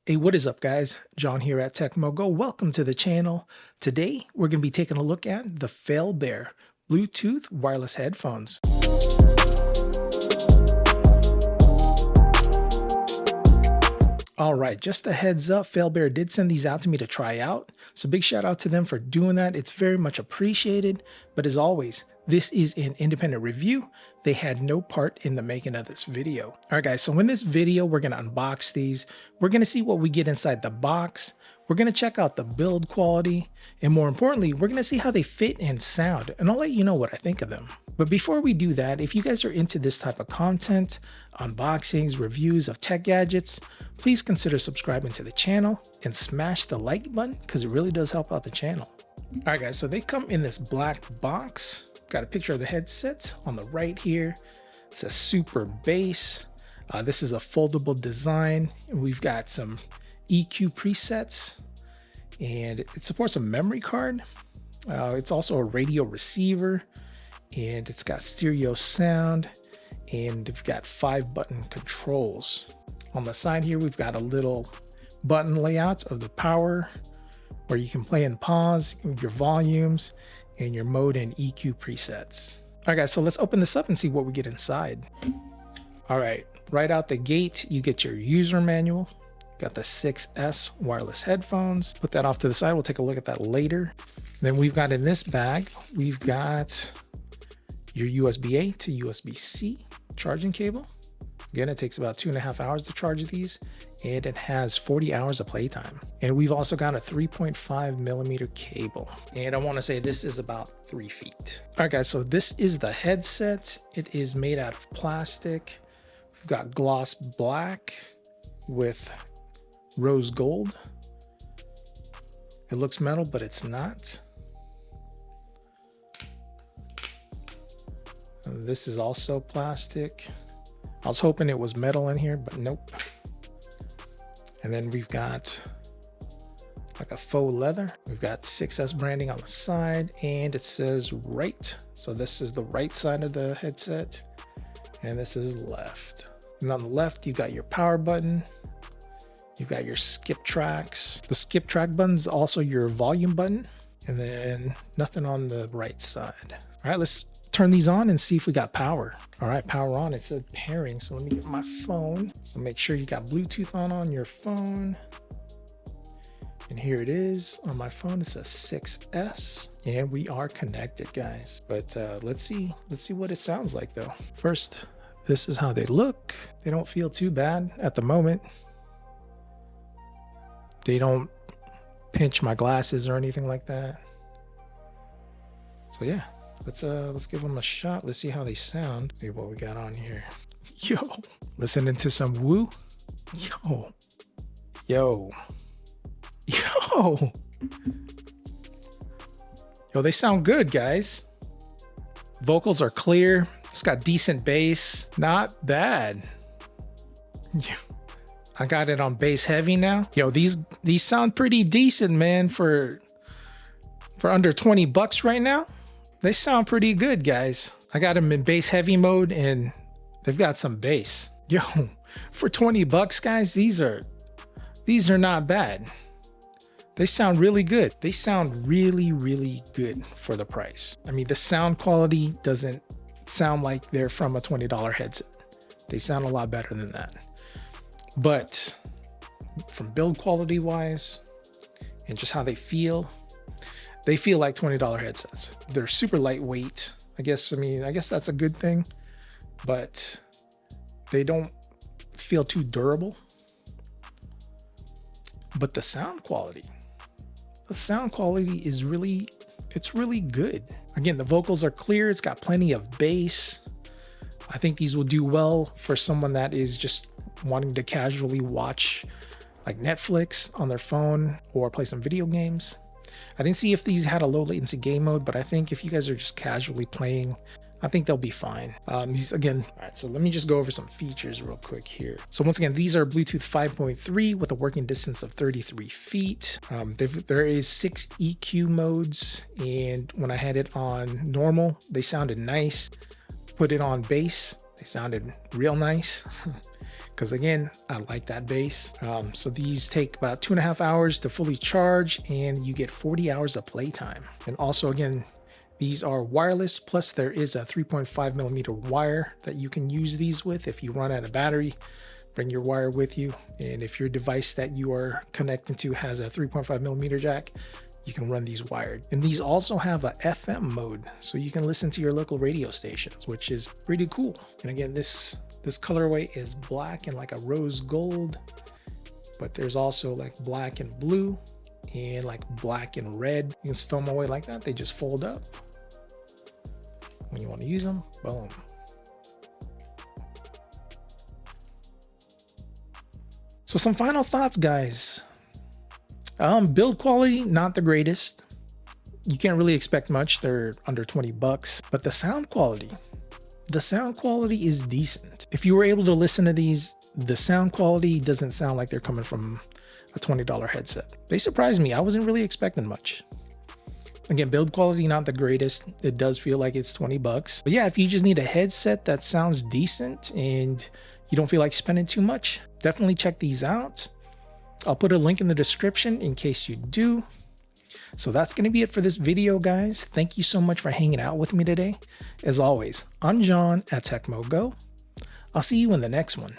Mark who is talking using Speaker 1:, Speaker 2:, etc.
Speaker 1: Hey, what is up guys? John here at Tekmogo. Welcome to the channel. Today, we're going to be taking a look at the Falebare Bluetooth wireless headphones. All right, just a heads up, Falebare did send these out to me to try out. So big shout out to them for doing that. It's very much appreciated. But as always, this is an independent review. They had no part in the making of this video. All right, guys, so in this video, we're going to unbox these. We're going to see what we get inside the box. We're going to check out the build quality. And more importantly, we're going to see how they fit and sound. And I'll let you know what I think of them. But before we do that, if you guys are into this type of content, unboxings, reviews of tech gadgets, please consider subscribing to the channel and smash the like button because it really does help out the channel. All right, guys, so they come in this black box. Got a picture of the headset on the right here. It says Super Bass. This is a foldable design. We've got some EQ presets and it supports a memory card. It's also a radio receiver and it's got stereo sound and we've got 5-button controls. On the side here, we've got a little button layout of the power where you can play and pause your volumes and your mode and EQ presets. All right, guys, so let's open this up and see what we get inside. All right, right out the gate, you get your user manual. Got the 6S wireless headphones. Put that off to the side. We'll take a look at that later. Then we've got in this bag, we've got your USB-A to USB-C charging cable. Again, it takes about 2.5 hours to charge these, and it has 40 hours of playtime. And we've also got a 3.5mm cable. And I want to say this is about 3 feet. All right, guys, so this is the headset. It is made out of plastic. We've got gloss black with rose gold. It looks metal, but it's not. And this is also plastic. I was hoping it was metal in here, but nope. And then we've got like a faux leather. We've got 6S branding on the side and it says right. So this is the right side of the headset and this is left. And on the left, you've got your power button. You've got your skip tracks. The skip track button is also your volume button and then nothing on the right side. All right, let's turn these on and see if we got power. All right, power on. It said pairing. So let me get my phone. So make sure you got Bluetooth on your phone. And here it is on my phone. It says 6S and we are connected, guys. But let's see what it sounds like though. First, this is how they look. They don't feel too bad at the moment. They don't pinch my glasses or anything like that. So yeah. Let's give them a shot. Let's see how they sound. See what we got on here. Yo, listening to some woo. Yo, they sound good, guys. Vocals are clear. It's got decent bass. Not bad. I got it on bass heavy now. Yo, these sound pretty decent, man, for under 20 bucks right now. They sound pretty good, guys. I got them in bass heavy mode and they've got some bass. Yo, for 20 bucks, guys, these are not bad. They sound really good. They sound really, really good for the price. I mean, the sound quality doesn't sound like they're from a $20 headset. They sound a lot better than that. But from build quality wise and just how they feel like $20 headsets. They're super lightweight. I guess that's a good thing, but they don't feel too durable. But the sound quality is really good. Again, the vocals are clear. It's got plenty of bass. I think these will do well for someone that is just wanting to casually watch like Netflix on their phone or play some video games. I didn't see if these had a low latency game mode, but I think if you guys are just casually playing, I think they'll be fine. These again, all right, so let me just go over some features real quick here. So once again, these are Bluetooth 5.3 with a working distance of 33 feet. There is 6 EQ modes, and when I had it on normal, they sounded nice. Put it on bass, they sounded real nice. because again, I like that bass. So these take about 2.5 hours to fully charge, and you get 40 hours of playtime. And also again, these are wireless, plus there is a 3.5mm wire that you can use these with. If you run out of battery, bring your wire with you. And if your device that you are connecting to has a 3.5mm jack, you can run these wired. And these also have a FM mode, so you can listen to your local radio stations, which is pretty cool. And again, this colorway is black and like a rose gold, but there's also like black and blue and like black and red. You can stow them away like that. They just fold up. When you want to use them, boom. So some final thoughts, guys. Build quality, not the greatest. You can't really expect much. They're under 20 bucks, but the sound quality is decent. If you were able to listen to these, the sound quality doesn't sound like they're coming from a $20 headset. They surprised me. I wasn't really expecting much. Again, build quality, not the greatest. It does feel like it's 20 bucks. But yeah, if you just need a headset that sounds decent and you don't feel like spending too much, definitely check these out. I'll put a link in the description in case you do. So that's going to be it for this video, guys. Thank you so much for hanging out with me today. As always, I'm John at Tekmogo. I'll see you in the next one.